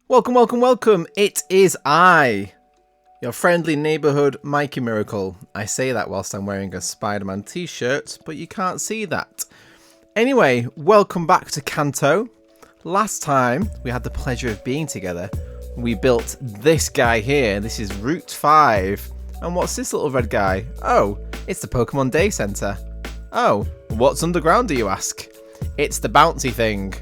Welcome, welcome, welcome. It is I, your friendly neighborhood Mikey Miracle. I say that whilst I'm wearing a Spider-Man t-shirt, but you can't see that. Anyway, welcome back to Kanto. Last time we had the pleasure of being together, we built this guy here. This is Route 5. And what's this little red guy? Oh, it's the Pokemon Day Center. Oh, what's underground, do you ask? It's the bouncy thing.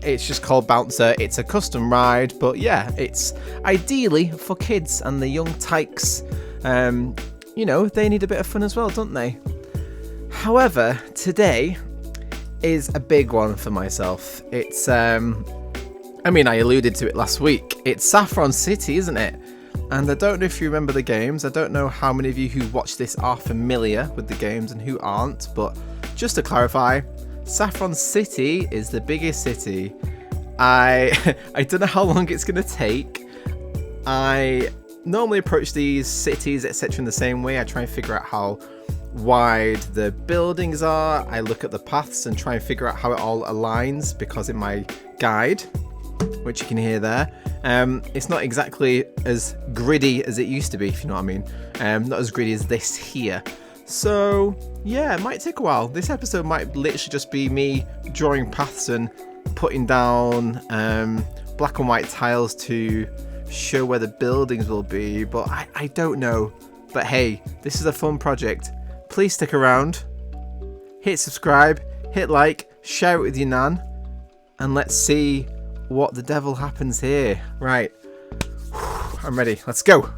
It's just called Bouncer. It's a custom ride, but yeah, it's ideally for kids and the young tykes. You know, they need a bit of fun as well, don't they? However, today is a big one for myself. It's, I alluded to it last week. It's Saffron City, isn't it? And I don't know if you remember the games. I don't know how many of you who watch this are familiar with the games and who aren't, but just to clarify, Saffron City is the biggest city. I don't know how long it's going to take. I normally approach these cities, etc. in the same way. I try and figure out how wide the buildings are. I look at the paths and try and figure out how it all aligns, because in my guide, which you can hear there, it's not exactly as gritty as it used to be, if you know what I mean. Not as gritty as this here. So yeah, it might take a while. This episode might literally just be me drawing paths and putting down black and white tiles to show where the buildings will be, but I don't know. But hey, this is a fun project. Please stick around, hit subscribe, hit like, share it with your nan, and let's see what the devil happens here. Right, I'm ready, let's go.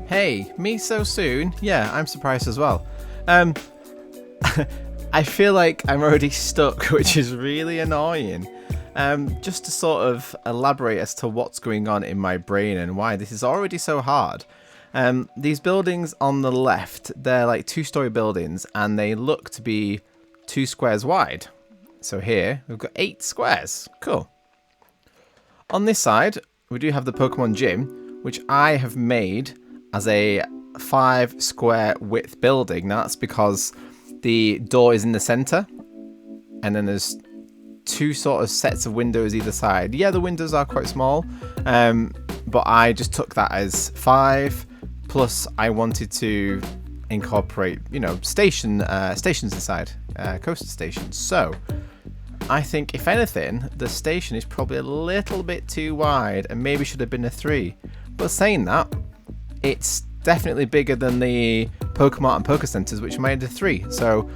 Hey, me so soon? Yeah, I'm surprised as well. I feel like I'm already stuck, which is really annoying. Just to sort of elaborate as to what's going on in my brain and why this is already so hard. These buildings on the left, they're like 2-story buildings, and they look to be 2 squares wide. So here, we've got 8 squares. Cool. On this side, we do have the Pokemon Gym, which I have made as a 5 square width building. Now that's because the door is in the center, and then there's 2 sort of sets of windows either side. Yeah, the windows are quite small, but I just took that as 5. Plus, I wanted to incorporate, you know, stations inside, coaster stations. So I think, if anything, the station is probably a little bit too wide, and maybe should have been a 3. But saying that, it's definitely bigger than the Pokemon and Poke Centers, which made a 3. So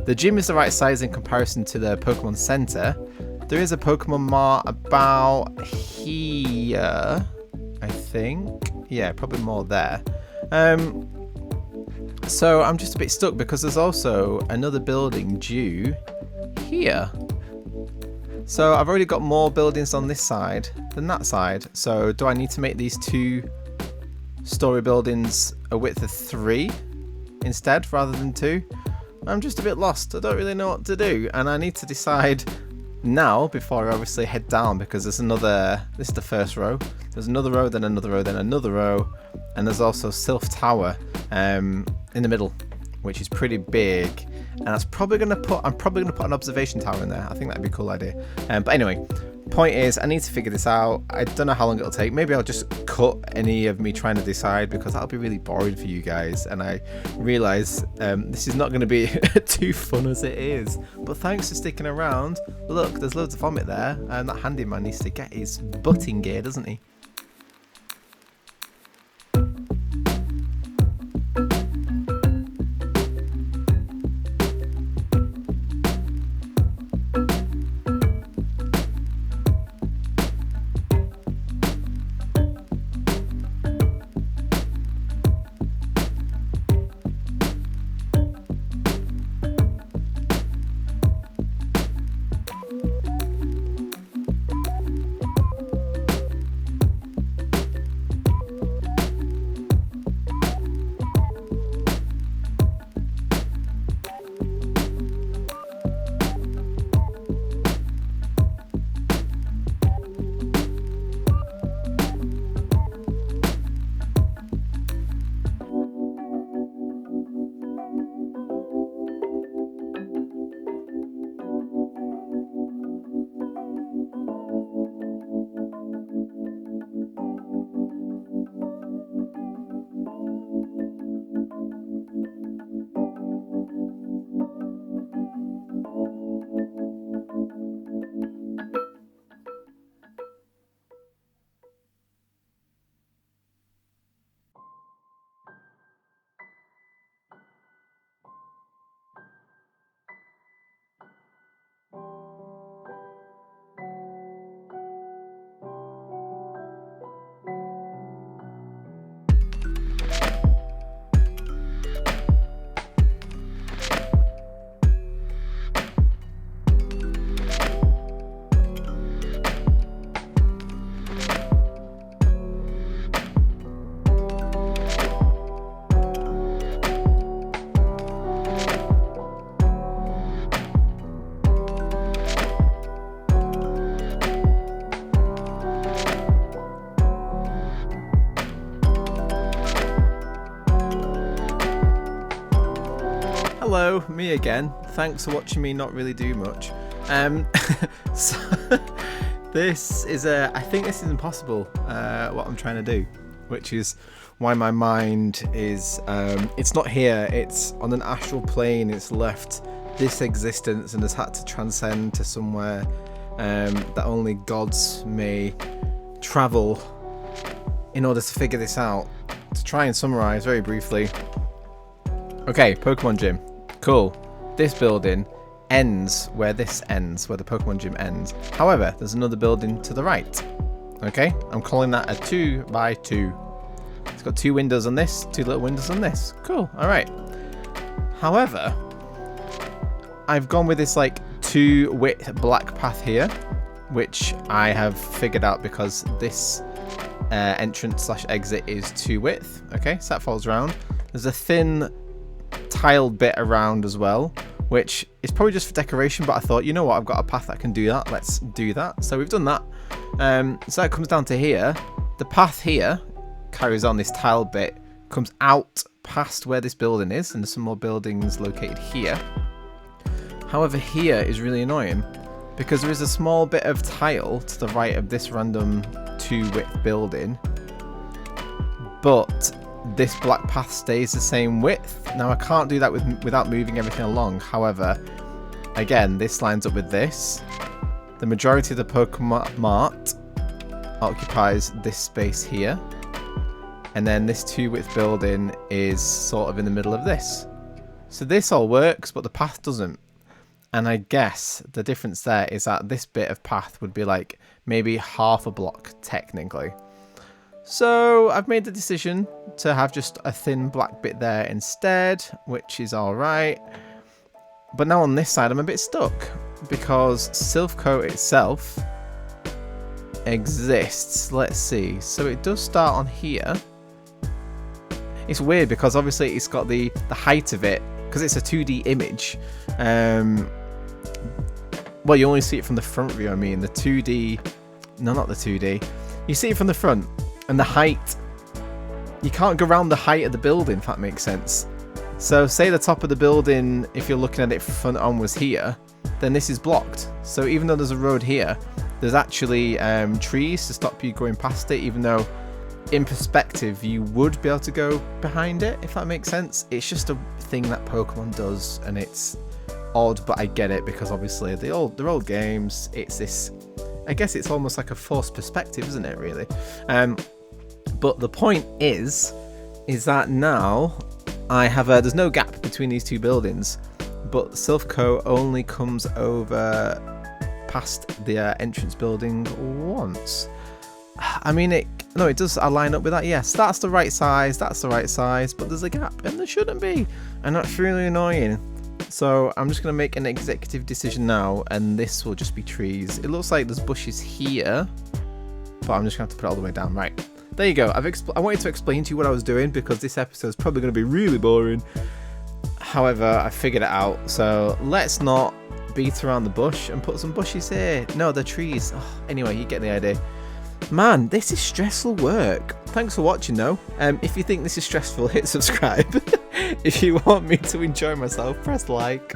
the gym is the right size in comparison to the Pokemon Center. There is a Pokemon Mart about here, I think. Yeah, probably more there. So I'm just a bit stuck because there's also another building due here. So I've already got more buildings on this side than that side. So do I need to make these 2-story buildings a width of 3 instead rather than 2? I'm just a bit lost. I don't really know what to do, and I need to decide now before I obviously head down, because there's another, this is the first row, there's another row, then another row, then another row, and there's also Sylph Tower in the middle, which is pretty big, and I'm probably gonna put an observation tower in there. I think that'd be a cool idea. But anyway, point is, I need to figure this out. I don't know how long it'll take. Maybe I'll just cut any of me trying to decide, because that'll be really boring for you guys, and I realise this is not going to be too fun as it is. But thanks for sticking around. Look, there's loads of vomit there, and that handyman needs to get his butt in gear, doesn't he? Hello, me again. Thanks for watching me not really do much. So this is I think this is impossible, what I'm trying to do, which is why my mind is, it's not here, it's on an astral plane. It's left this existence and has had to transcend to somewhere that only gods may travel in order to figure this out. To try and summarize very briefly. Okay, Pokemon Gym. Cool. This building ends where this ends, where the Pokemon Gym ends. However, there's another building to the right. Okay, I'm calling that a 2x2. It's got 2 windows on this, 2 little windows on this. Cool, alright. However, I've gone with this like 2 width black path here, which I have figured out because this entrance slash exit is 2 width. Okay, so that follows around. There's a thin tiled bit around as well, which is probably just for decoration, but I thought, you know what, I've got a path that can do that, let's do that. So we've done that. So that comes down to here. The path here carries on, this tiled bit comes out past where this building is, and there's some more buildings located here. However, here is really annoying because there is a small bit of tile to the right of this random 2 width building, but this black path stays the same width. Now I can't do that without moving everything along. However, again, this lines up with this. The majority of the Pokemon Mart occupies this space here, and then this 2 width building is sort of in the middle of this. So this all works, but the path doesn't. And I guess the difference there is that this bit of path would be like maybe half a block technically. So I've made the decision to have just a thin black bit there instead, which is alright. But now on this side I'm a bit stuck because Silphco itself exists. Let's see. So it does start on here. It's weird because obviously it's got the height of it, because it's a 2D image. Well, you only see it from the front view, I mean. The 2D... No, not the 2D. You see it from the front. And the height, you can't go around the height of the building, if that makes sense. So say the top of the building, if you're looking at it front on, was here, then this is blocked. So even though there's a road here, there's actually trees to stop you going past it, even though in perspective you would be able to go behind it, if that makes sense. It's just a thing that Pokemon does, and it's odd, but I get it, because obviously they're old games. It's this, I guess it's almost like a forced perspective, isn't it, really? But the point is that now I have there's no gap between these two buildings, but Silphco only comes over past the entrance building once. I mean, it does line up with that. Yes, that's the right size, but there's a gap, and there shouldn't be, and that's really annoying. So I'm just going to make an executive decision now, and this will just be trees. It looks like there's bushes here, but I'm just going to have to put it all the way down. Right, there you go. I wanted to explain to you what I was doing, because this episode is probably going to be really boring. However, I figured it out, so let's not beat around the bush and put some bushes here. No, they're trees. Oh, anyway, you get the idea. Man, this is stressful work. Thanks for watching though. If you think this is stressful, hit subscribe. If you want me to enjoy myself, press like.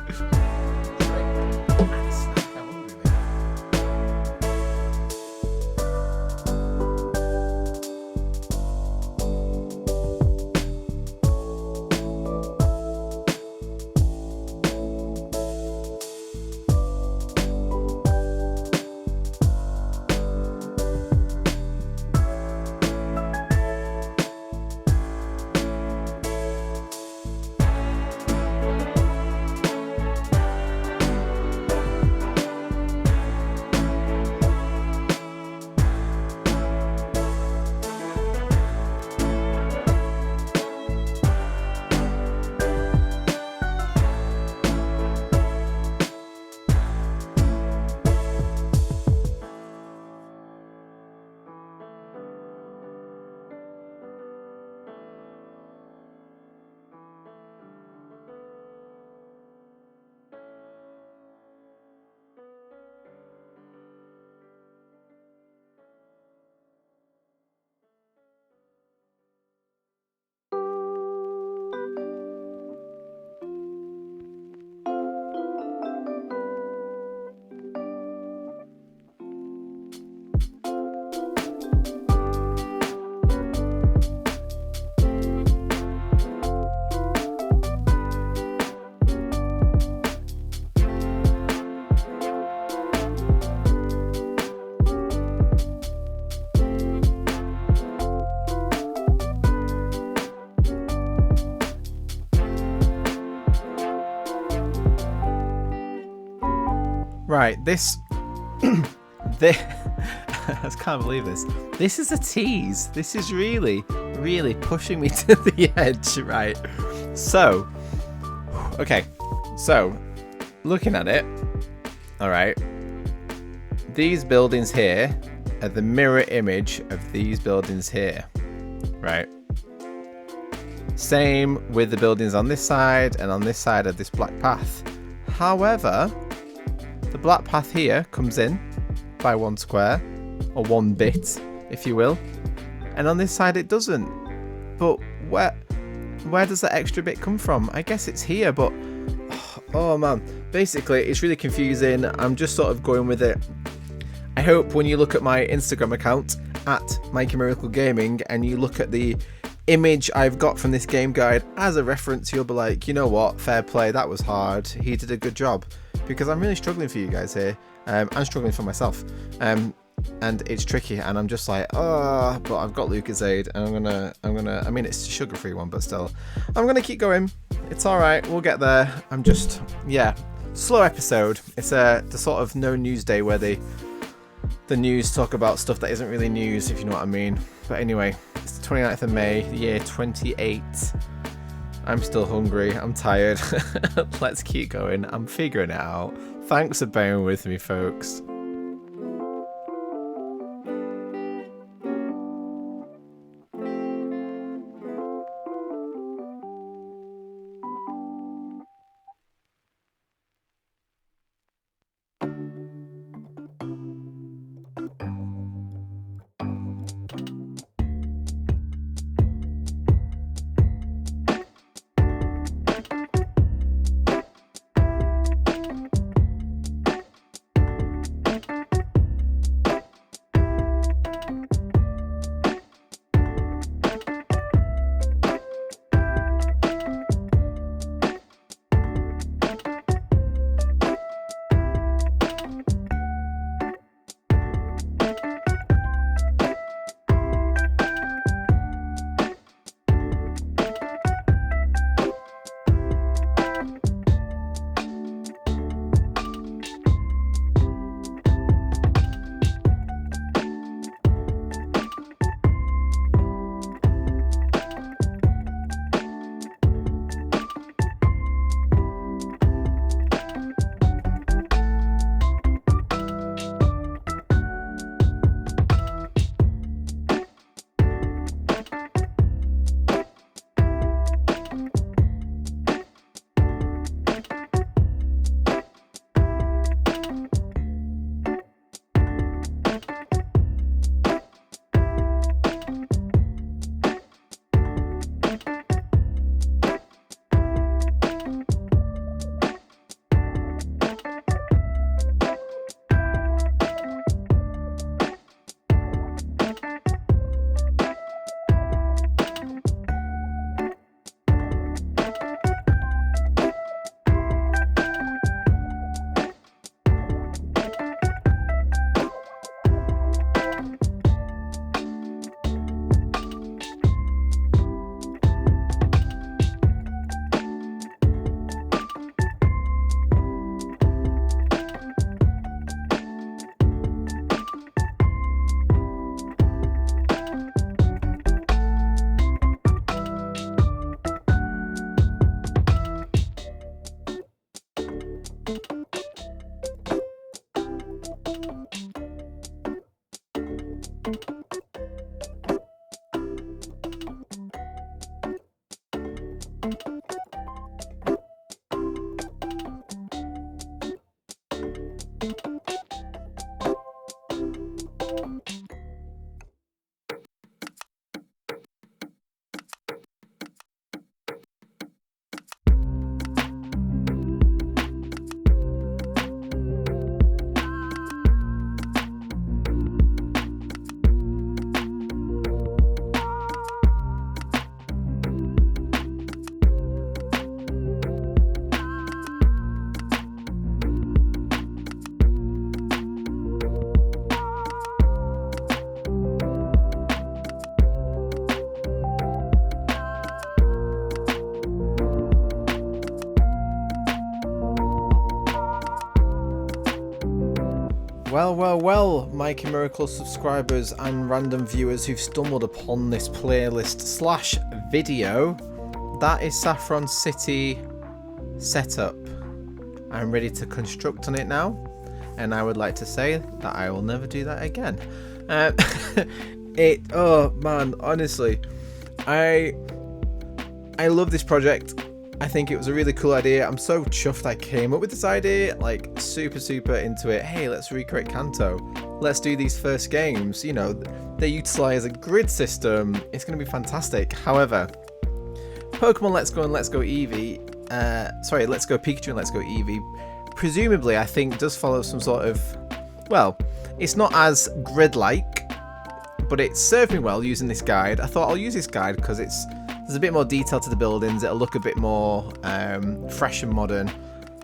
Right, this I just can't believe this. This is a tease. This is really, really pushing me to the edge, right? So, okay. So, looking at it, all right. These buildings here are the mirror image of these buildings here, right? Same with the buildings on this side and on this side of this black path. However, the black path here comes in by 1 square, or 1 bit, if you will, and on this side it doesn't. But where does that extra bit come from? I guess it's here, but oh man, basically it's really confusing. I'm just sort of going with it. I hope when you look at my Instagram account at Mikey Miracle Gaming and you look at the image I've got from this game guide as a reference, you'll be like, you know what, fair play, that was hard, he did a good job. Because I'm really struggling for you guys here. I'm struggling for myself. And it's tricky, and I'm just like, oh, but I've got Lucozade, and I'm gonna, I mean, it's a sugar-free one, but still, I'm gonna keep going. It's all right, we'll get there. I'm just, yeah, slow episode. It's the sort of no news day where the news talk about stuff that isn't really news, if you know what I mean. But anyway, it's the 29th of May, year 28. I'm still hungry, I'm tired. Let's keep going, I'm figuring it out. Thanks for bearing with me, folks. Well, Mikey Miracle subscribers and random viewers who've stumbled upon this playlist slash video, that is Saffron City setup. I'm ready to construct on it now, and I would like to say that I will never do that again. Oh man, honestly, I love this project. I think it was a really cool idea. I'm so chuffed I came up with this idea, like super into it. Hey, let's recreate Kanto. Let's do these first games. You know, they utilize a grid system. It's going to be fantastic. However, Pokemon Let's Go and Let's Go Eevee, Let's Go Pikachu and Let's Go Eevee, presumably I think does follow some sort of, well, it's not as grid-like, but it served me well using this guide. I thought I'll use this guide because there's a bit more detail to the buildings. It'll look a bit more fresh and modern.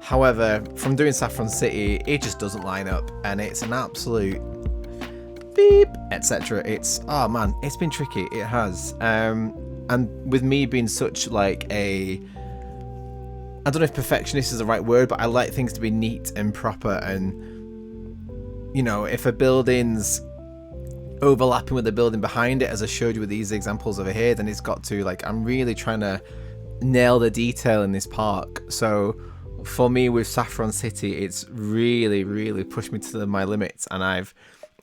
However, from doing Saffron City, it just doesn't line up, and it's an absolute beep, etc. Oh man, it's been tricky. It has. And with me being such like I don't know if perfectionist is the right word, but I like things to be neat and proper. And you know, if a building's overlapping with the building behind it, as I showed you with these examples over here, then it's got to, like, I'm really trying to nail the detail in this park. So for me with Saffron City, it's really pushed me to my limits, and I've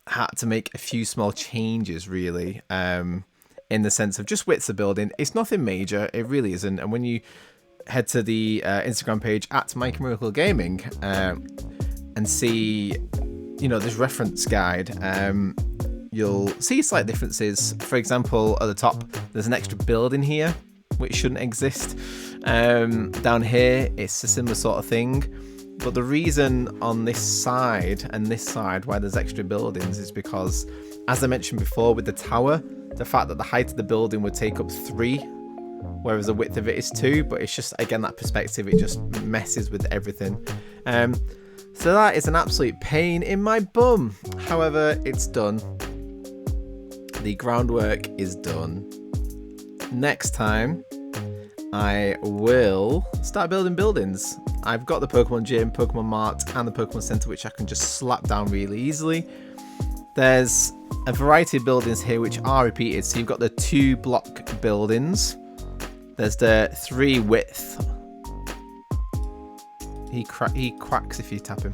had to make a few small changes really, in the sense of just widths of building. It's nothing major, it really isn't. And when you head to the Instagram page at Mikey Miracle Gaming and see, you know, this reference guide, you'll see slight differences. For example, at the top, there's an extra building here, which shouldn't exist. Down here, it's a similar sort of thing. But the reason on this side and this side why there's extra buildings is because, as I mentioned before with the tower, the fact that the height of the building would take up 3, whereas the width of it is 2. But it's just, again, that perspective, it just messes with everything. So that is an absolute pain in my bum. However, it's done. The groundwork is done. Next time, I will start building buildings. I've got the Pokemon Gym, Pokemon Mart, and the Pokemon Center, which I can just slap down really easily. There's a variety of buildings here which are repeated. So you've got the 2-block buildings. There's the 3 width. He cracks if you tap him.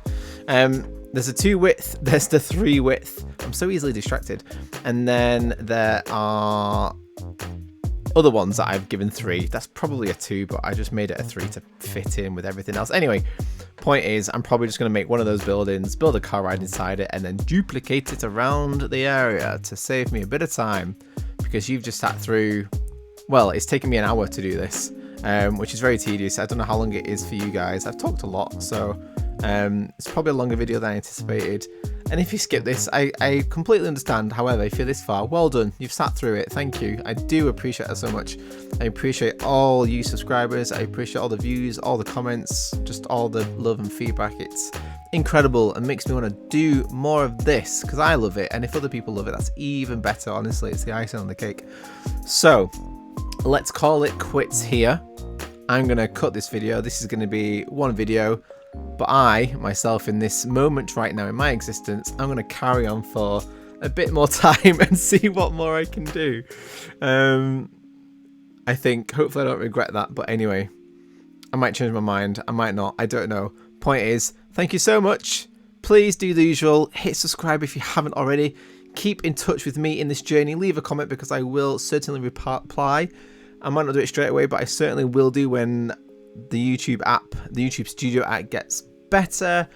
There's a 2 width, there's the 3 width. I'm so easily distracted. And then there are other ones that I've given 3. That's probably a 2, but I just made it a 3 to fit in with everything else. Anyway, point is, I'm probably just going to make one of those buildings, build a car ride inside it, and then duplicate it around the area to save me a bit of time. Because you've just sat through, well, it's taken me an hour to do this, which is very tedious. I don't know how long it is for you guys. I've talked a lot, so it's probably a longer video than I anticipated. And if you skip this, I completely understand. However, if you're this far, well done. You've sat through it. Thank you. I do appreciate that so much. I appreciate all you subscribers. I appreciate all the views, all the comments, just all the love and feedback. It's incredible and makes me want to do more of this because I love it. And if other people love it, that's even better. Honestly, it's the icing on the cake. So let's call it quits here. I'm going to cut this video. This is going to be one video. But I, myself, in this moment right now in my existence, I'm going to carry on for a bit more time and see what more I can do. I think, hopefully I don't regret that. But anyway, I might change my mind. I might not. I don't know. Point is, thank you so much. Please do the usual. Hit subscribe if you haven't already. Keep in touch with me in this journey. Leave a comment because I will certainly reply. I might not do it straight away, but I certainly will do when the YouTube app, the YouTube Studio app gets better.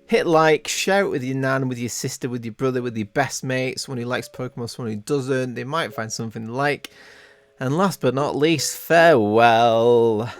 Hit like, share it with your nan, with your sister, with your brother, with your best mate, someone who likes Pokemon, someone who doesn't. They might find something to like. And last but not least, farewell.